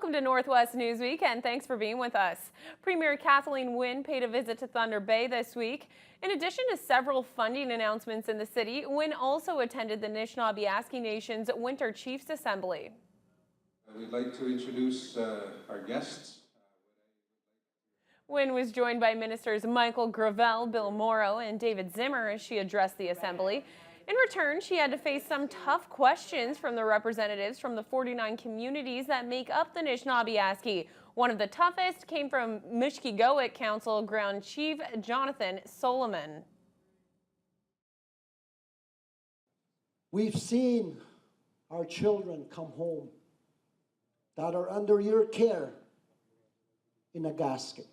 Welcome to Northwest Newsweek, and thanks for being with us. Premier Kathleen Wynne paid a visit to Thunder Bay this week. In addition to several funding announcements in the city, Wynne also attended the Anishinaabe Nation's Winter Chiefs Assembly. We'd like to introduce our guests. Wynne was joined by Ministers Michael Gravel, Bill Morrow, and David Zimmer as she addressed the assembly. In return, she had to face some tough questions from the representatives from the 49 communities that make up the Anishinaabe. One of the toughest came from Mishkigowick Council Ground Chief Jonathan Solomon. We've seen our children come home that are under your care in a gasket.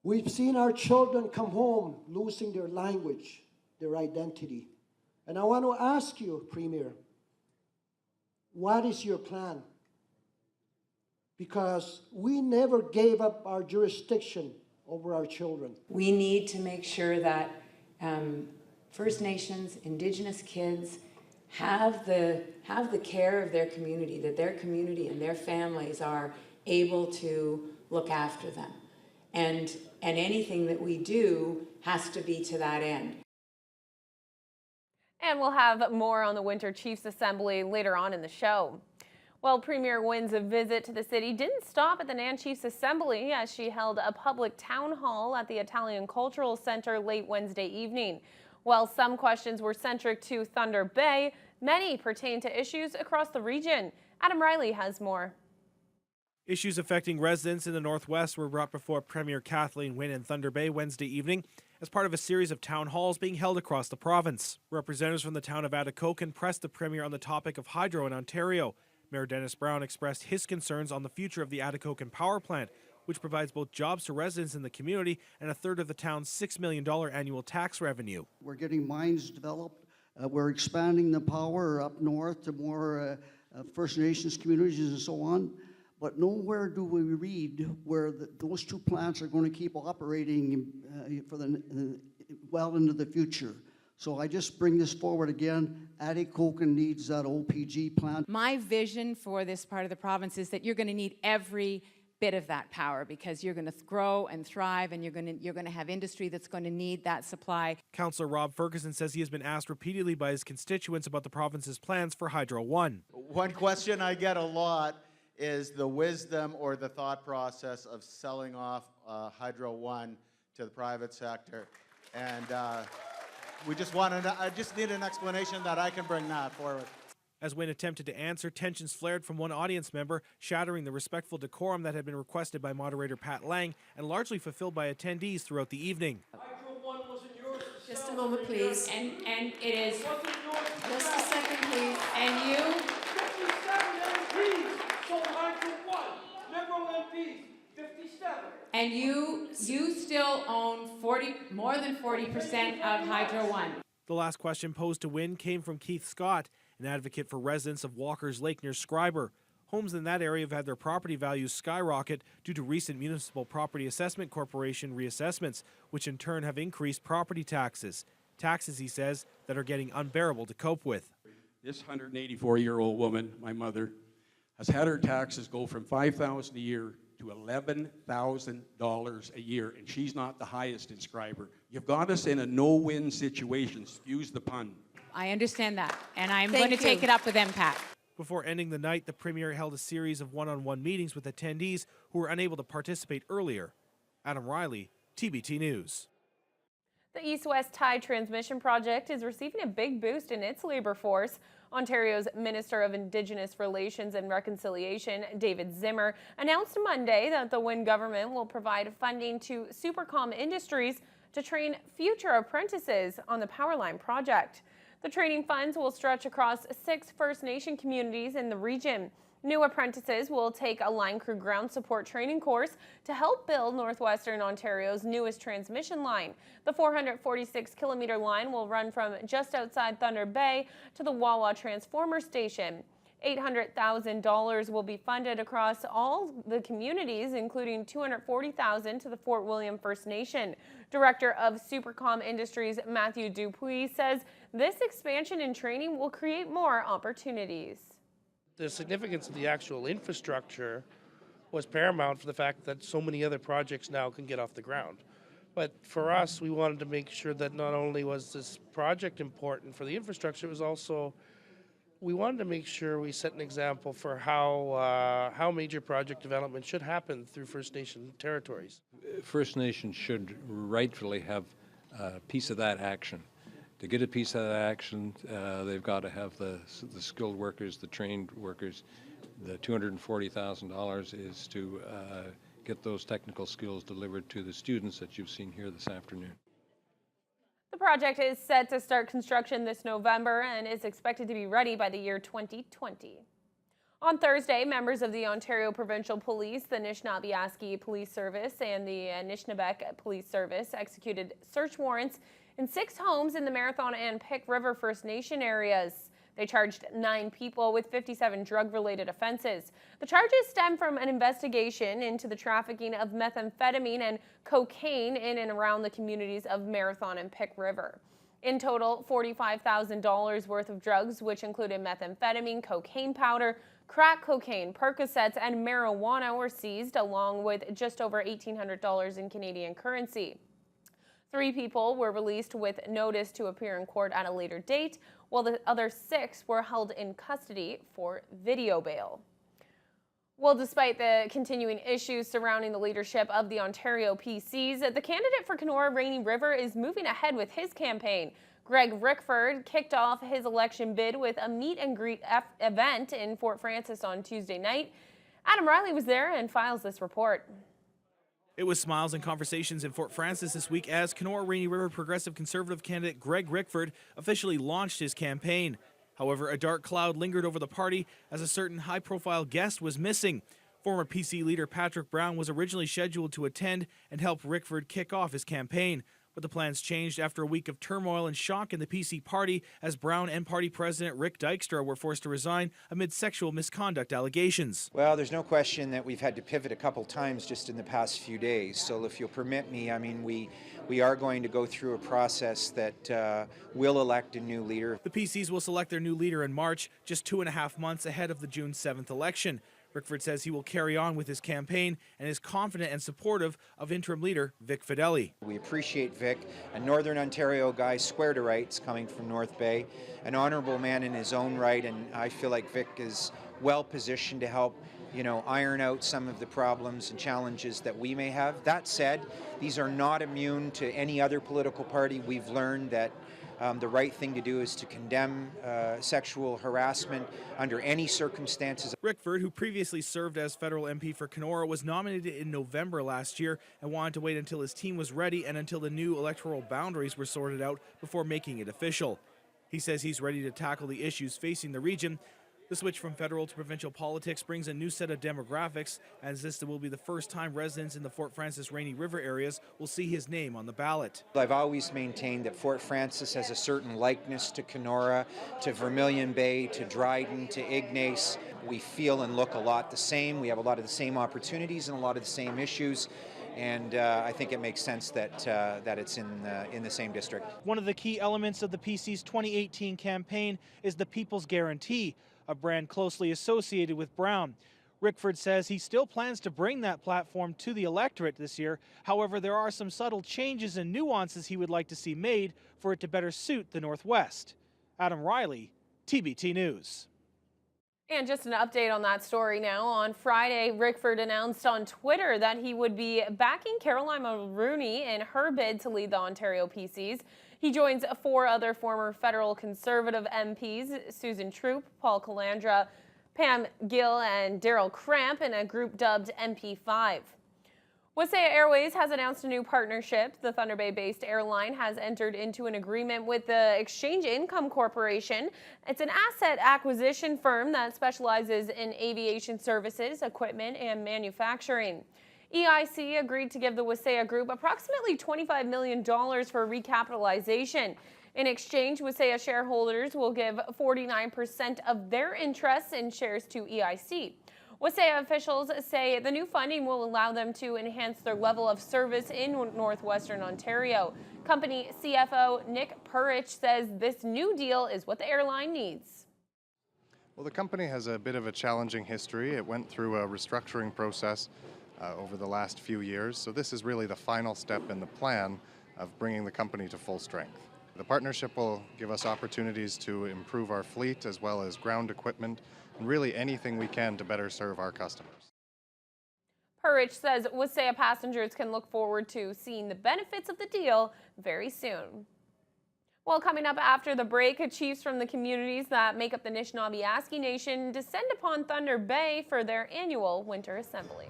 We've seen our children come home losing their language, their identity. And I want to ask you, Premier, what is your plan? Because we never gave up our jurisdiction over our children. We need to make sure that First Nations, Indigenous kids have the care of their community, that their community and their families are able to look after them. And anything that we do has to be to that end. And we'll have more on the Winter Chiefs Assembly later on in the show. Well, Premier Wynne's visit to the city didn't stop at the NAN Chiefs Assembly as she held a public town hall at the Italian Cultural Center late Wednesday evening. While some questions were centric to Thunder Bay, many pertain to issues across the region. Adam Riley has more. Issues affecting residents in the Northwest were brought before Premier Kathleen Wynne in Thunder Bay Wednesday evening as part of a series of town halls being held across the province. Representatives from the town of Atikokan pressed the Premier on the topic of hydro in Ontario. Mayor Dennis Brown expressed his concerns on the future of the Atikokan power plant, which provides both jobs to residents in the community and a third of the town's $6 million annual tax revenue. We're getting mines developed. We're expanding the power up north to more First Nations communities and so on. But nowhere do we read where those two plants are going to keep operating for well into the future. So I just bring this forward again. Atikokan needs that OPG plant. My vision for this part of the province is that you're going to need every bit of that power because you're going to grow and thrive, and you're going to have industry that's going to need that supply. Councillor Rob Ferguson says he has been asked repeatedly by his constituents about the province's plans for Hydro One. One question I get a lot is the wisdom or the thought process of selling off Hydro One to the private sector. And we just want to, I just need an explanation that I can bring that forward. As Wynne attempted to answer, tensions flared from one audience member, shattering the respectful decorum that had been requested by moderator Pat Lang and largely fulfilled by attendees throughout the evening. Hydro One wasn't yours. Just a moment, please. And it is. Just a second, please. And you. 57 MPs sold Hydro One. Liberal MPs, 57. And you still own more than 40% of Hydro One. The last question posed to Wynne came from Keith Scott, an advocate for residents of Walker's Lake near Schreiber. Homes in that area have had their property values skyrocket due to recent Municipal Property Assessment Corporation reassessments, which in turn have increased property taxes. Taxes, he says, that are getting unbearable to cope with. This 184-year-old woman, my mother, has had her taxes go from $5,000 a year to $11,000 a year, and she's not the highest in Schreiber. You've got us in a no-win situation, excuse the pun. I understand that, and I'm going to take it up with them, Pat. Before ending the night, the Premier held a series of one-on-one meetings with attendees who were unable to participate earlier. Adam Riley, TBT News. The East-West Tie Transmission Project is receiving a big boost in its labor force. Ontario's Minister of Indigenous Relations and Reconciliation, David Zimmer, announced Monday that the Wynne government will provide funding to Supercom Industries to train future apprentices on the Powerline project. The training funds will stretch across 6 First Nation communities in the region. New apprentices will take a line crew ground support training course to help build Northwestern Ontario's newest transmission line. The 446-kilometer line will run from just outside Thunder Bay to the Wawa Transformer Station. $800,000 will be funded across all the communities, including $240,000 to the Fort William First Nation. Director of Supercom Industries, Matthew Dupuis, says this expansion in training will create more opportunities. the significance of the actual infrastructure was paramount for the fact that so many other projects now can get off the ground. But for us, we wanted to make sure that not only was this project important for the infrastructure, it was also, we wanted to make sure we set an example for how major project development should happen through First Nation territories. First Nations should rightfully have a piece of that action. To get a piece of that action, they've got to have the skilled workers, the trained workers. The $240,000 is to get those technical skills delivered to the students that you've seen here this afternoon. The project is set to start construction this November and is expected to be ready by the year 2020. On Thursday, members of the Ontario Provincial Police, the Anishinaabe Police Service, and the Anishinaabeg Police Service executed search warrants in 6 homes in the Marathon and Pick River First Nation areas. They charged 9 people with 57 drug-related offenses. The charges stem from an investigation into the trafficking of methamphetamine and cocaine in and around the communities of Marathon and Pick River. In total, $45,000 worth of drugs, which included methamphetamine, cocaine powder, crack cocaine, Percocets, and marijuana were seized, along with just over $1,800 in Canadian currency. 3 people were released with notice to appear in court at a later date, while the other 6 were held in custody for video bail. Well, despite the continuing issues surrounding the leadership of the Ontario PCs, the candidate for Kenora Rainy River is moving ahead with his campaign. Greg Rickford kicked off his election bid with a meet and greet event in Fort Frances on Tuesday night. Adam Riley was there and files this report. It was smiles and conversations in Fort Frances this week as Kenora Rainy River Progressive Conservative candidate Greg Rickford officially launched his campaign. However, a dark cloud lingered over the party as a certain high-profile guest was missing. Former PC leader Patrick Brown was originally scheduled to attend and help Rickford kick off his campaign. But the plans changed after a week of turmoil and shock in the PC party as Brown and party president Rick Dykstra were forced to resign amid sexual misconduct allegations. Well, there's no question that we've had to pivot a couple times just in the past few days. So if you'll permit me, I mean, we are going to go through a process that will elect a new leader. The PCs will select their new leader in March, just 2.5 months ahead of the June 7th election. Rickford says he will carry on with his campaign and is confident and supportive of interim leader Vic Fideli. We appreciate Vic, a Northern Ontario guy, square to rights, coming from North Bay, an honorable man in his own right, and I feel like Vic is well positioned to help, iron out some of the problems and challenges that we may have. That said, these are not immune to any other political party. We've learned that the right thing to do is to condemn sexual harassment under any circumstances. Rickford, who previously served as federal MP for Kenora, was nominated in November last year and wanted to wait until his team was ready and until the new electoral boundaries were sorted out before making it official. He says he's ready to tackle the issues facing the region. The switch from federal to provincial politics brings a new set of demographics, as this will be the first time residents in the Fort Frances Rainy River areas will see his name on the ballot. I've always maintained that Fort Frances has a certain likeness to Kenora, to Vermilion Bay, to Dryden, to Ignace. We feel and look a lot the same. We have a lot of the same opportunities and a lot of the same issues. And I think it makes sense that it's in the same district. One of the key elements of the PC's 2018 campaign is the People's Guarantee, a brand closely associated with Brown. Rickford says he still plans to bring that platform to the electorate this year. However, there are some subtle changes and nuances he would like to see made for it to better suit the Northwest. Adam Riley, TBT News. And just an update on that story now. On Friday, Rickford announced on Twitter that he would be backing Caroline Mulroney in her bid to lead the Ontario PCs. He joins 4 other former federal Conservative MPs, Susan Troop, Paul Calandra, Pam Gill, and Daryl Cramp, in a group dubbed MP5. Wasaya Airways has announced a new partnership. The Thunder Bay-based airline has entered into an agreement with the Exchange Income Corporation. It's an asset acquisition firm that specializes in aviation services, equipment, and manufacturing. EIC agreed to give the Wasaya Group approximately $25 million for recapitalization. In exchange, Wasaya shareholders will give 49% of their interests in shares to EIC. Wasaya officials say the new funding will allow them to enhance their level of service in northwestern Ontario. Company CFO Nick Purich says this new deal is what the airline needs. Well, the company has a bit of a challenging history. It went through a restructuring process over the last few years, so this is really the final step in the plan of bringing the company to full strength. The partnership will give us opportunities to improve our fleet as well as ground equipment and really anything we can to better serve our customers. Purich says Wasaya passengers can look forward to seeing the benefits of the deal very soon. Well, coming up after the break, chiefs from the communities that make up the Anishinaabe Nation descend upon Thunder Bay for their annual winter assembly.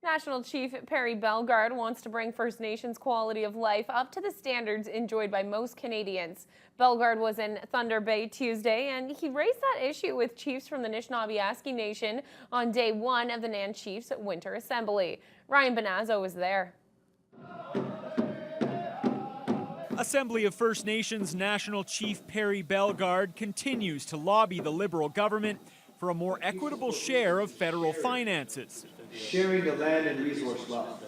National Chief Perry Bellegarde wants to bring First Nations quality of life up to the standards enjoyed by most Canadians. Bellegarde was in Thunder Bay Tuesday, and he raised that issue with chiefs from the Anishinaabe Nation on day one of the NAN Chiefs Winter Assembly. Ryan Benazzo was there. Assembly of First Nations National Chief Perry Bellegarde continues to lobby the Liberal government for a more equitable share of federal finances. Sharing the land and resource wealth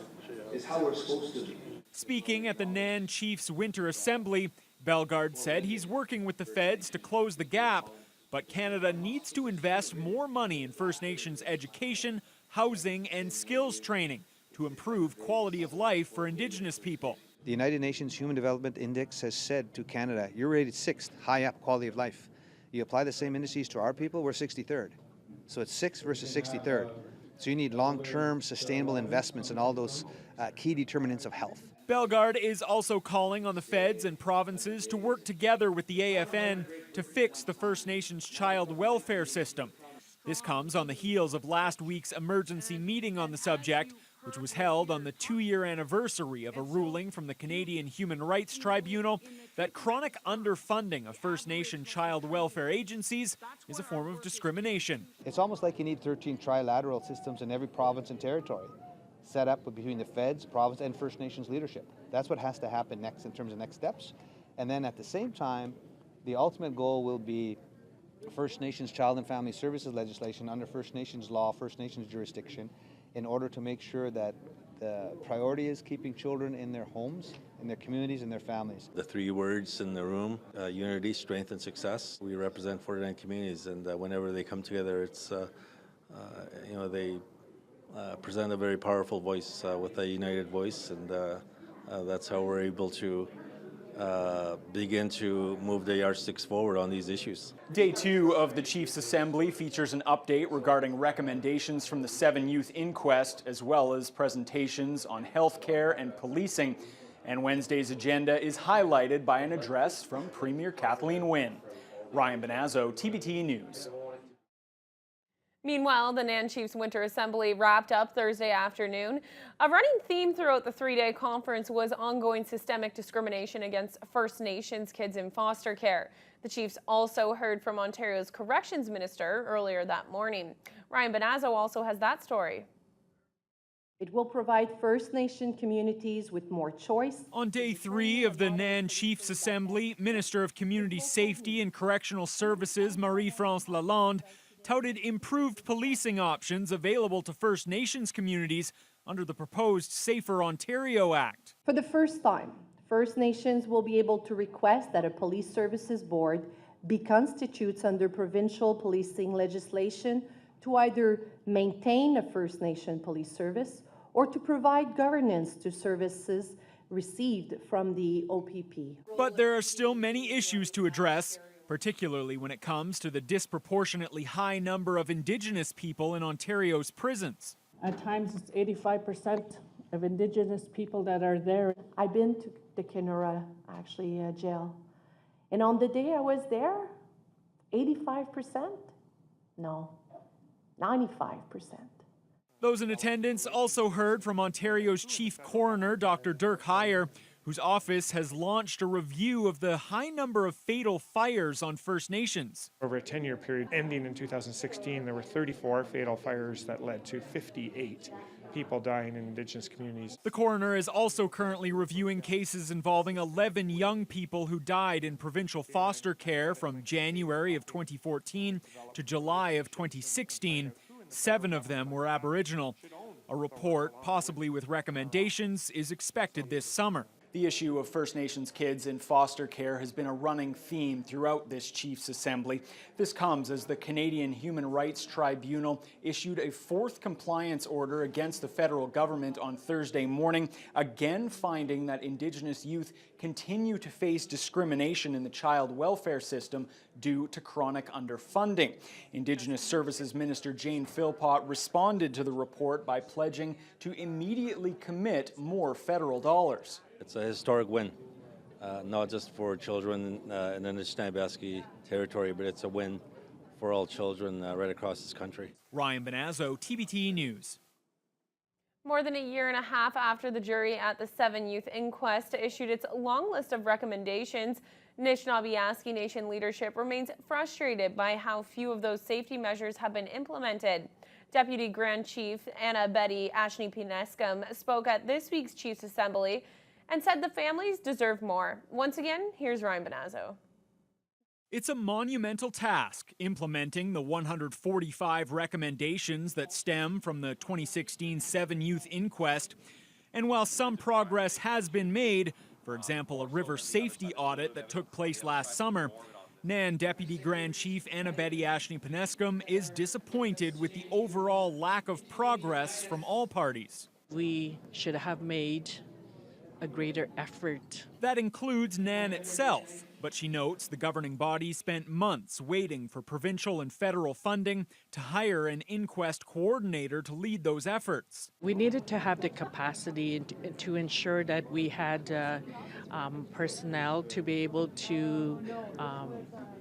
is how we're supposed to be. Speaking at the NAN Chiefs Winter Assembly, Bellegarde said he's working with the feds to close the gap, but Canada needs to invest more money in First Nations education, housing, and skills training to improve quality of life for Indigenous people. The United Nations Human Development Index has said to Canada, you're rated 6th, high up quality of life. You apply the same indices to our people, we're 63rd. So it's 6th versus 63rd. So you need long-term sustainable investments in all those key determinants of health. Bellegarde is also calling on the feds and provinces to work together with the AFN to fix the First Nations child welfare system. This comes on the heels of last week's emergency meeting on the subject, which was held on the 2-year anniversary of a ruling from the Canadian Human Rights Tribunal that chronic underfunding of First Nation child welfare agencies is a form of discrimination. It's almost like you need 13 trilateral systems in every province and territory, set up between the feds, province, and First Nations leadership. That's what has to happen next in terms of next steps. And then at the same time, the ultimate goal will be First Nations Child and Family Services legislation under First Nations law, First Nations jurisdiction, in order to make sure that the priority is keeping children in their homes, in their communities, and their families. The 3 words in the room, unity, strength, and success. We represent 49 communities, and whenever they come together, it's, they present a very powerful voice with a united voice, and that's how we're able to begin to move the yardsticks forward on these issues. Day 2 of the Chiefs Assembly features an update regarding recommendations from the 7 Youth Inquest, as well as presentations on health care and policing. And Wednesday's agenda is highlighted by an address from Premier Kathleen Wynne. Ryan Benazzo, TBT News. Meanwhile, the NAN Chiefs Winter Assembly wrapped up Thursday afternoon. A running theme throughout the 3-day conference was ongoing systemic discrimination against First Nations kids in foster care. The Chiefs also heard from Ontario's Corrections Minister earlier that morning. Ryan Benazzo also has that story. It will provide First Nation communities with more choice. On day 3 of the NAN Chiefs Assembly, Minister of Community Safety and Correctional Services Marie-France Lalonde touted improved policing options available to First Nations communities under the proposed Safer Ontario Act. For the first time, First Nations will be able to request that a police services board be constituted under provincial policing legislation to either maintain a First Nation police service or to provide governance to services received from the OPP. But there are still many issues to address, particularly when it comes to the disproportionately high number of Indigenous people in Ontario's prisons. At times it's 85% of Indigenous people that are there. I've been to the Kenora, jail. And on the day I was there, 85%? No, 95%. Those in attendance also heard from Ontario's Chief Coroner, Dr. Dirk Heyer, whose office has launched a review of the high number of fatal fires on First Nations. Over a 10-year period ending in 2016, there were 34 fatal fires that led to 58 people dying in Indigenous communities. The coroner is also currently reviewing cases involving 11 young people who died in provincial foster care from January of 2014 to July of 2016. 7 of them were Aboriginal. A report, possibly with recommendations, is expected this summer. The issue of First Nations kids in foster care has been a running theme throughout this Chiefs Assembly. This comes as the Canadian Human Rights Tribunal issued a 4th compliance order against the federal government on Thursday morning, again finding that Indigenous youth continue to face discrimination in the child welfare system due to chronic underfunding. Indigenous Services Minister Jane Philpott responded to the report by pledging to immediately commit more federal dollars. It's a historic win, not just for children in the Anishinaabe territory, but it's a win for all children right across this country. Ryan Benazzo, TBT News. More than a year and a half after the jury at the 7 Youth Inquest issued its long list of recommendations, Anishinaabe Nation leadership remains frustrated by how few of those safety measures have been implemented. Deputy Grand Chief Anna Betty Ashni-Pinescom spoke at this week's Chiefs Assembly and said the families deserve more. Once again, here's Ryan Benazzo. It's a monumental task, implementing the 145 recommendations that stem from the 2016 7 Youth Inquest. And while some progress has been made, for example, a river safety audit that took place last summer, NAN Deputy Grand Chief Anna Betty Ashni-Pinescom is disappointed with the overall lack of progress from all parties. We should have made a greater effort. That includes NAN itself, but she notes the governing body spent months waiting for provincial and federal funding to hire an inquest coordinator to lead those efforts. We needed to have the capacity to ensure that we had personnel to be able to,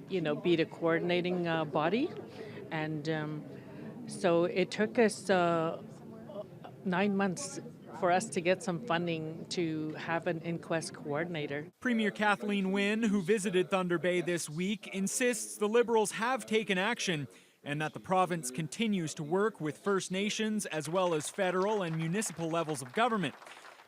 be the coordinating body. And so it took us 9 months for us to get some funding to have an inquest coordinator. Premier Kathleen Wynne, who visited Thunder Bay this week, insists the Liberals have taken action and that the province continues to work with First Nations as well as federal and municipal levels of government.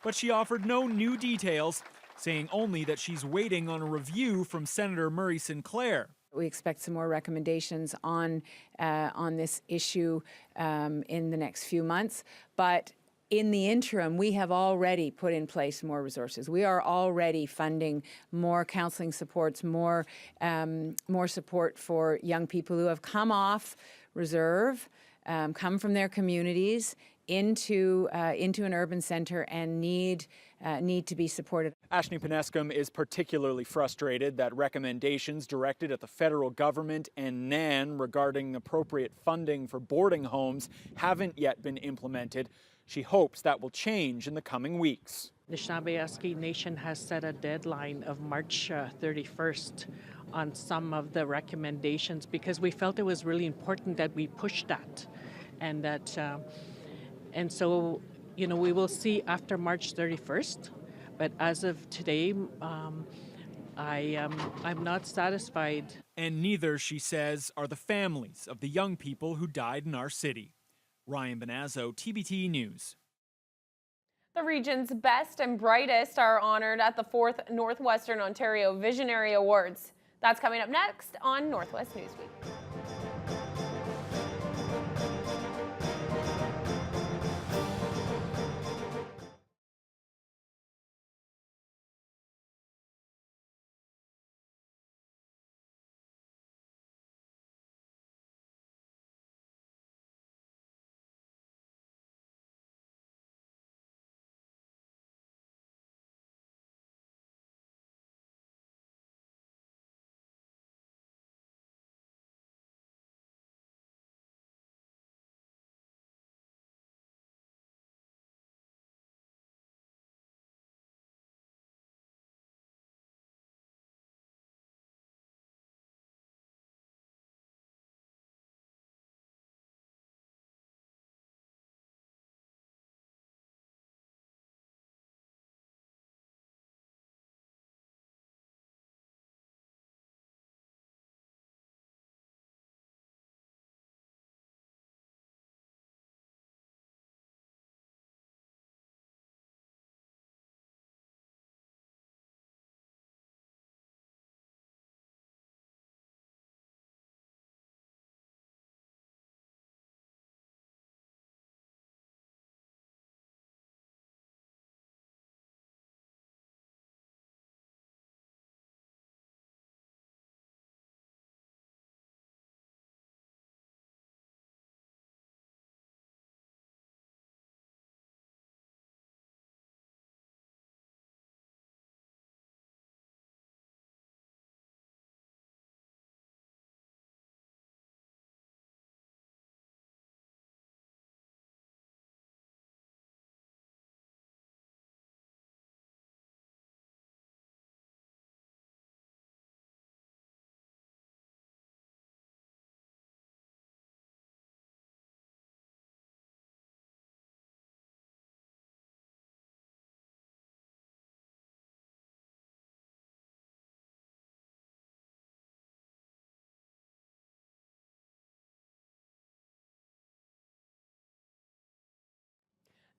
But she offered no new details, saying only that she's waiting on a review from Senator Murray Sinclair. We expect some more recommendations on this issue in the next few months, but in the interim, we have already put in place more resources. We are already funding more counseling supports, more support for young people who have come off reserve, come from their communities into an urban center and need to be supported. Ashni Penescom is particularly frustrated that recommendations directed at the federal government and NAN regarding appropriate funding for boarding homes haven't yet been implemented. She hopes that will change in the coming weeks. The Anishinaabe Nation has set a deadline of March 31st on some of the recommendations because we felt it was really important that we push that, and that and so we will see after March 31st. But as of today, I'm not satisfied. And neither, she says, are the families of the young people who died in our city. Ryan Benazzo, TBT News. The region's best and brightest are honored at the 4th Northwestern Ontario Visionary Awards. That's coming up next on Northwest Newsweek.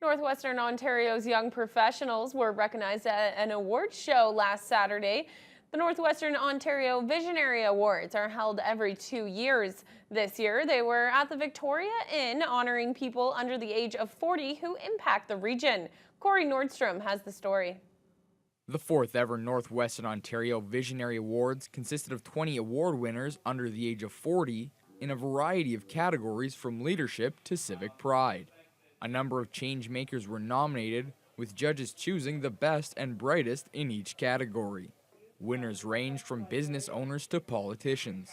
Northwestern Ontario's young professionals were recognized at an awards show last Saturday. The Northwestern Ontario Visionary Awards are held every 2 years. This year, they were at the Victoria Inn honoring people under the age of 40 who impact the region. Corey Nordstrom has the story. The 4th ever Northwestern Ontario Visionary Awards consisted of 20 award winners under the age of 40 in a variety of categories from leadership to civic pride. A number of change makers were nominated, with judges choosing the best and brightest in each category. Winners ranged from business owners to politicians.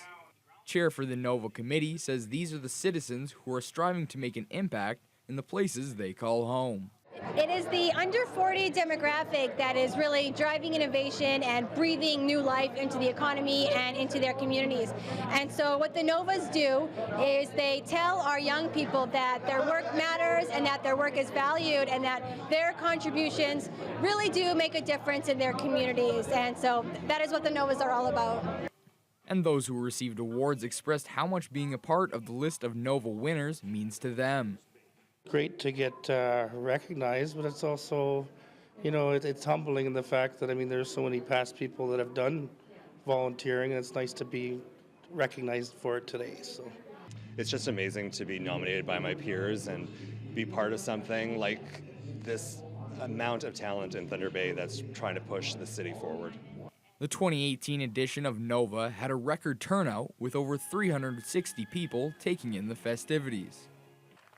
Chair for the NOVA committee says these are the citizens who are striving to make an impact in the places they call home. It is the under 40 demographic that is really driving innovation and breathing new life into the economy and into their communities. And so what the Novas do is they tell our young people that their work matters and that their work is valued and that their contributions really do make a difference in their communities. And so that is what the Novas are all about. And those who received awards expressed how much being a part of the list of NOVA winners means to them. Great to get recognized, but it's also, it's humbling in the fact that, there's so many past people that have done volunteering, and it's nice to be recognized for it today. So it's just amazing to be nominated by my peers and be part of something like this amount of talent in Thunder Bay that's trying to push the city forward. The 2018 edition of NOVA had a record turnout with over 360 people taking in the festivities.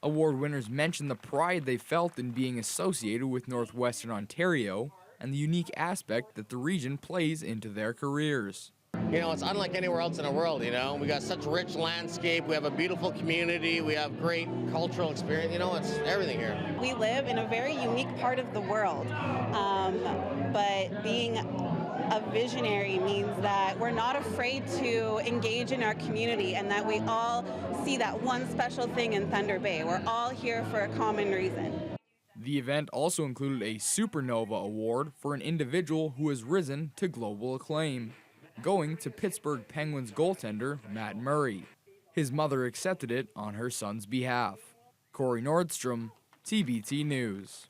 Award winners mentioned the pride they felt in being associated with Northwestern Ontario and the unique aspect that the region plays into their careers. You know, it's unlike anywhere else in the world, you know. We got such rich landscape, we have a beautiful community, we have great cultural experience, you know, it's everything here. We live in a very unique part of the world, but being a visionary means that we're not afraid to engage in our community and that we all see that one special thing in Thunder Bay. We're all here for a common reason. The event also included a Supernova Award for an individual who has risen to global acclaim, going to Pittsburgh Penguins goaltender Matt Murray. His mother accepted it on her son's behalf. Corey Nordstrom, TBT News.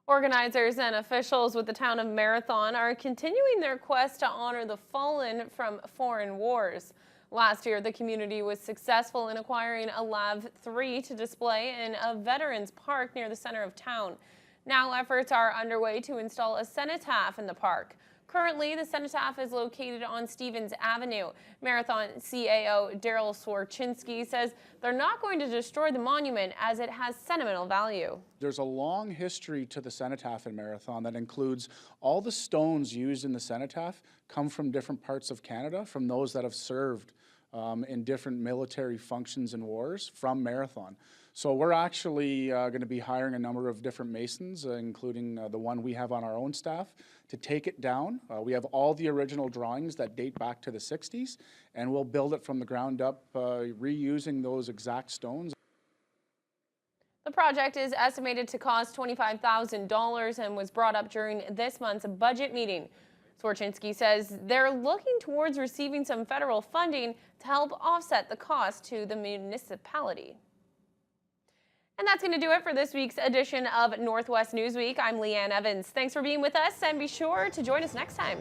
Organizers and officials with the town of Marathon are continuing their quest to honor the fallen from foreign wars. Last year, the community was successful in acquiring a LAV-3 to display in a veterans park near the center of town. Now efforts are underway to install a cenotaph in the park. Currently, the cenotaph is located on Stevens Avenue. Marathon CAO Daryl Swarczynski says they're not going to destroy the monument as it has sentimental value. There's a long history to the cenotaph in Marathon that includes all the stones used in the cenotaph come from different parts of Canada, from those that have served in different military functions and wars from Marathon. So we're actually going to be hiring a number of different masons, including the one we have on our own staff, to take it down. We have all the original drawings that date back to the 60s, and we'll build it from the ground up, reusing those exact stones. The project is estimated to cost $25,000 and was brought up during this month's budget meeting. Swarczynski says they're looking towards receiving some federal funding to help offset the cost to the municipality. And that's going to do it for this week's edition of Northwest Newsweek. I'm Leanne Evans. Thanks for being with us, and be sure to join us next time.